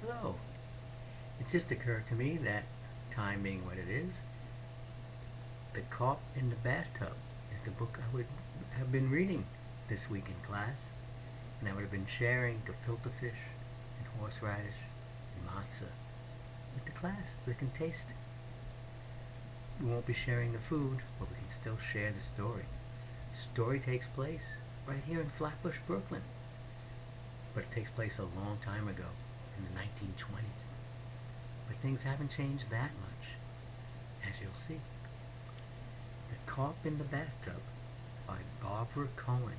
Hello. It just occurred to me that, time being what it is, The Carp in the Bathtub is the book I would have been reading this week in class, and I would have been sharing gefilte fish and horseradish and matzah with the class so they can taste. We won't be sharing the food, but we can still share the story. The story takes place right here in Flatbush, Brooklyn, but it takes place a long time ago in the 1920s. But things haven't changed that much, as you'll see. The Carp in the Bathtub by Barbara Cohen,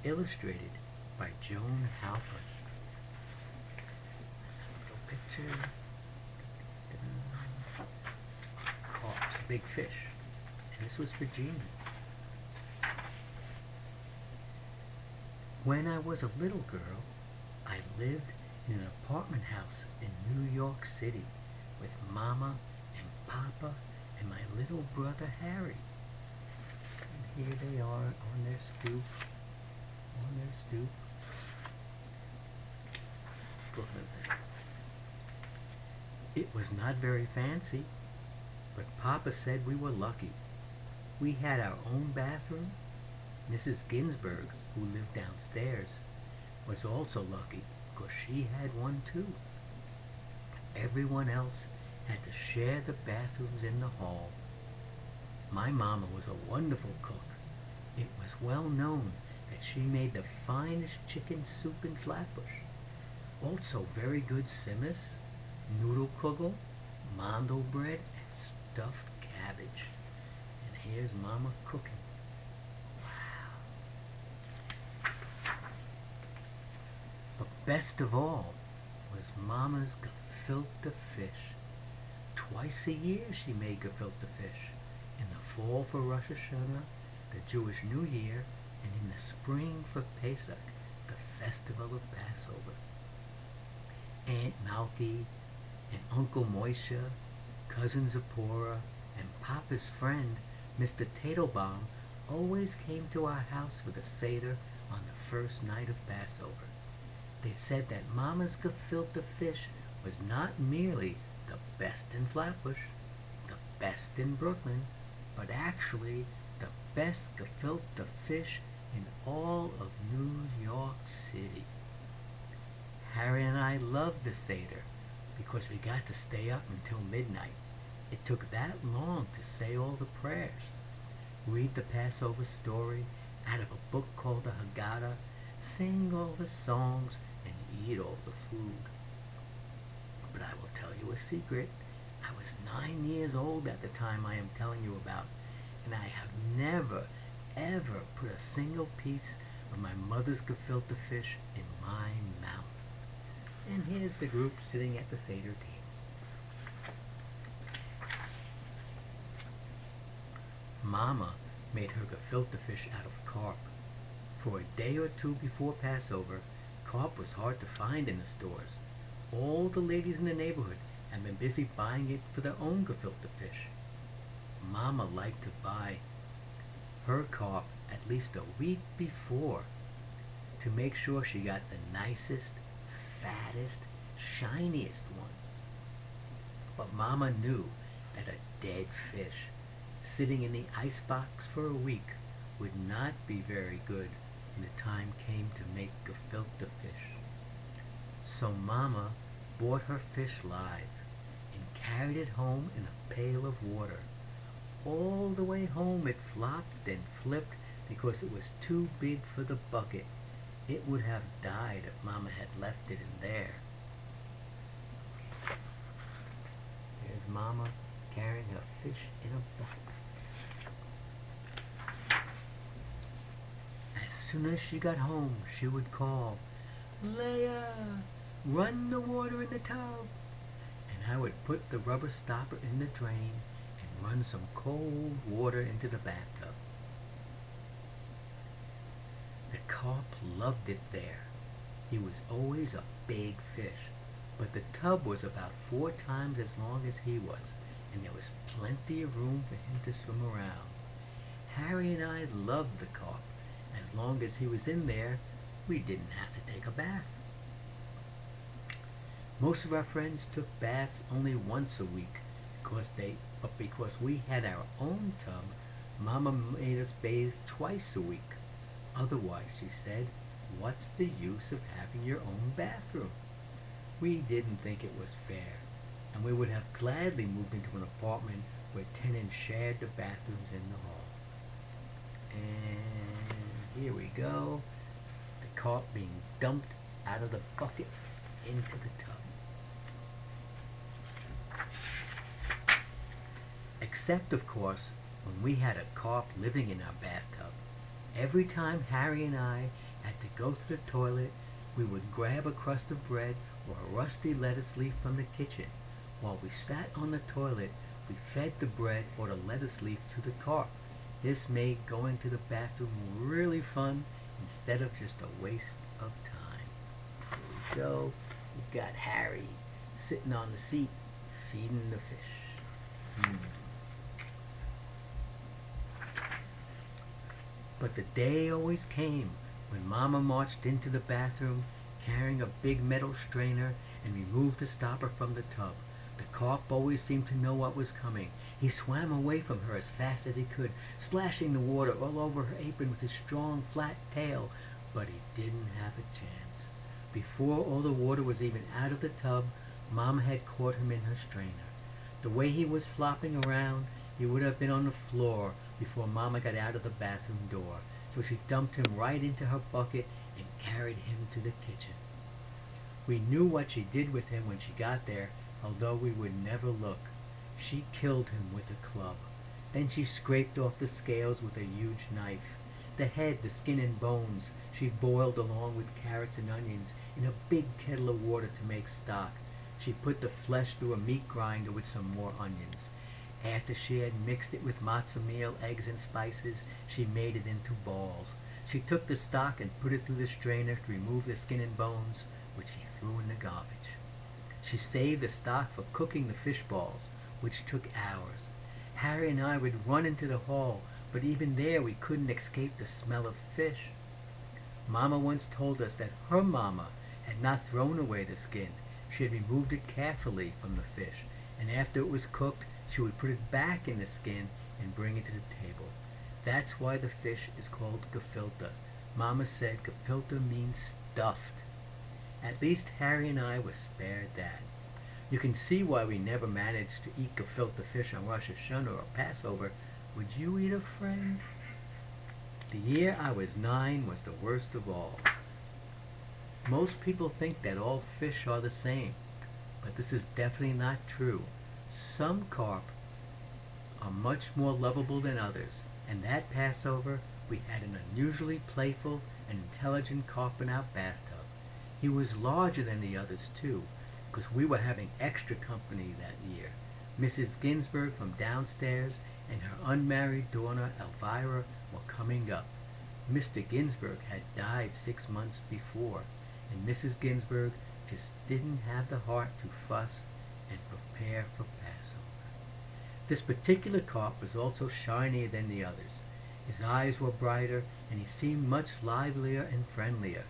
illustrated by Joan Halpern. Little picture. Carp's a big fish, and this was for Jean. When I was a little girl, I lived in an apartment house in New York City with Mama and Papa and my little brother Harry. And here they are on their stoop. Brooklyn. It was not very fancy, but Papa said we were lucky. We had our own bathroom. Mrs. Ginsburg, who lived downstairs, was also lucky because she had one too. Everyone else had to share the bathrooms in the hall. My mama was a wonderful cook. It was well known that she made the finest chicken soup in Flatbush. Also very good simmus, noodle kugel, mandel bread, and stuffed cabbage. And here's Mama cooking. But best of all was Mama's gefilte fish. Twice a year she made gefilte fish. In the fall for Rosh Hashanah, the Jewish New Year, and in the spring for Pesach, the festival of Passover. Aunt Malky and Uncle Moishe, Cousin Zipporah, and Papa's friend, Mr. Tatelbaum, always came to our house for the Seder on the first night of Passover. They said that Mama's gefilte fish was not merely the best in Flatbush, the best in Brooklyn, but actually the best gefilte fish in all of New York City. Harry and I loved the Seder because we got to stay up until midnight. It took that long to say all the prayers, read the Passover story out of a book called the Haggadah, sing all the songs, and eat all the food. But I will tell you a secret. I was 9 years old at the time I am telling you about, and I have never, ever put a single piece of my mother's gefilte fish in my mouth. And here's the group sitting at the Seder table. Mama made her gefilte fish out of carp. For a day or two before Passover, carp was hard to find in the stores. All the ladies in the neighborhood had been busy buying it for their own gefilte fish. Mama liked to buy her carp at least a week before to make sure she got the nicest, fattest, shiniest one. But Mama knew that a dead fish sitting in the icebox for a week would not be very good when the time came to make gefilte fish. So Mama bought her fish live and carried it home in a pail of water. All the way home it flopped and flipped because it was too big for the bucket. It would have died if Mama had left it in there. There's Mama carrying her fish in a bucket. As soon as she got home, she would call, "Leah, run the water in the tub." And I would put the rubber stopper in the drain and run some cold water into the bathtub. The carp loved it there. He was always a big fish, but the tub was about 4 times as long as he was, and there was plenty of room for him to swim around. Harry and I loved the carp. As long as he was in there, we didn't have to take a bath. Most of our friends took baths only once a week because we had our own tub, Mama made us bathe twice a week. Otherwise, she said, what's the use of having your own bathroom? We didn't think it was fair, and we would have gladly moved into an apartment where tenants shared the bathrooms in the hall. And here we go, the carp being dumped out of the bucket into the tub. Except, of course, when we had a carp living in our bathtub. Every time Harry and I had to go to the toilet, we would grab a crust of bread or a rusty lettuce leaf from the kitchen. While we sat on the toilet, we fed the bread or the lettuce leaf to the carp. This made going to the bathroom really fun instead of just a waste of time. Here we go. We've got Harry sitting on the seat feeding the fish. But the day always came when Mama marched into the bathroom carrying a big metal strainer and removed the stopper from the tub. The carp always seemed to know what was coming. He swam away from her as fast as he could, splashing the water all over her apron with his strong, flat tail, but he didn't have a chance. Before all the water was even out of the tub, Mama had caught him in her strainer. The way he was flopping around, he would have been on the floor before Mama got out of the bathroom door, so she dumped him right into her bucket and carried him to the kitchen. We knew what she did with him when she got there, although we would never look. She killed him with a club. Then she scraped off the scales with a huge knife. The head, the skin and bones, she boiled along with carrots and onions in a big kettle of water to make stock. She put the flesh through a meat grinder with some more onions. After she had mixed it with matzo meal, eggs, and spices, she made it into balls. She took the stock and put it through the strainer to remove the skin and bones, which she threw in the garbage. She saved the stock for cooking the fish balls, which took hours. Harry and I would run into the hall, but even there we couldn't escape the smell of fish. Mama once told us that her mama had not thrown away the skin. She had removed it carefully from the fish, and after it was cooked, she would put it back in the skin and bring it to the table. That's why the fish is called gefilte. Mama said gefilte means stuffed. At least Harry and I were spared that. You can see why we never managed to eat gefilte fish on Rosh Hashanah or Passover. Would you eat a friend? The year I was 9 was the worst of all. Most people think that all fish are the same, but this is definitely not true. Some carp are much more lovable than others, and that Passover we had an unusually playful and intelligent carp in our bathtub. He was larger than the others too, because we were having extra company that year. Mrs. Ginsburg from downstairs and her unmarried daughter Elvira were coming up. Mr. Ginsburg had died 6 months before, and Mrs. Ginsburg just didn't have the heart to fuss and prepare for Passover. This particular carp was also shinier than the others. His eyes were brighter, and he seemed much livelier and friendlier.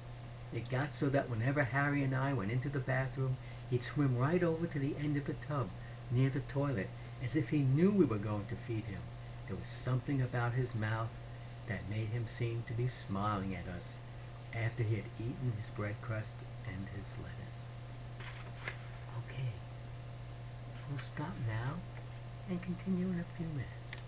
It got so that whenever Harry and I went into the bathroom, he'd swim right over to the end of the tub, near the toilet, as if he knew we were going to feed him. There was something about his mouth that made him seem to be smiling at us after he had eaten his bread crust and his lettuce. Okay, we'll stop now and continue in a few minutes.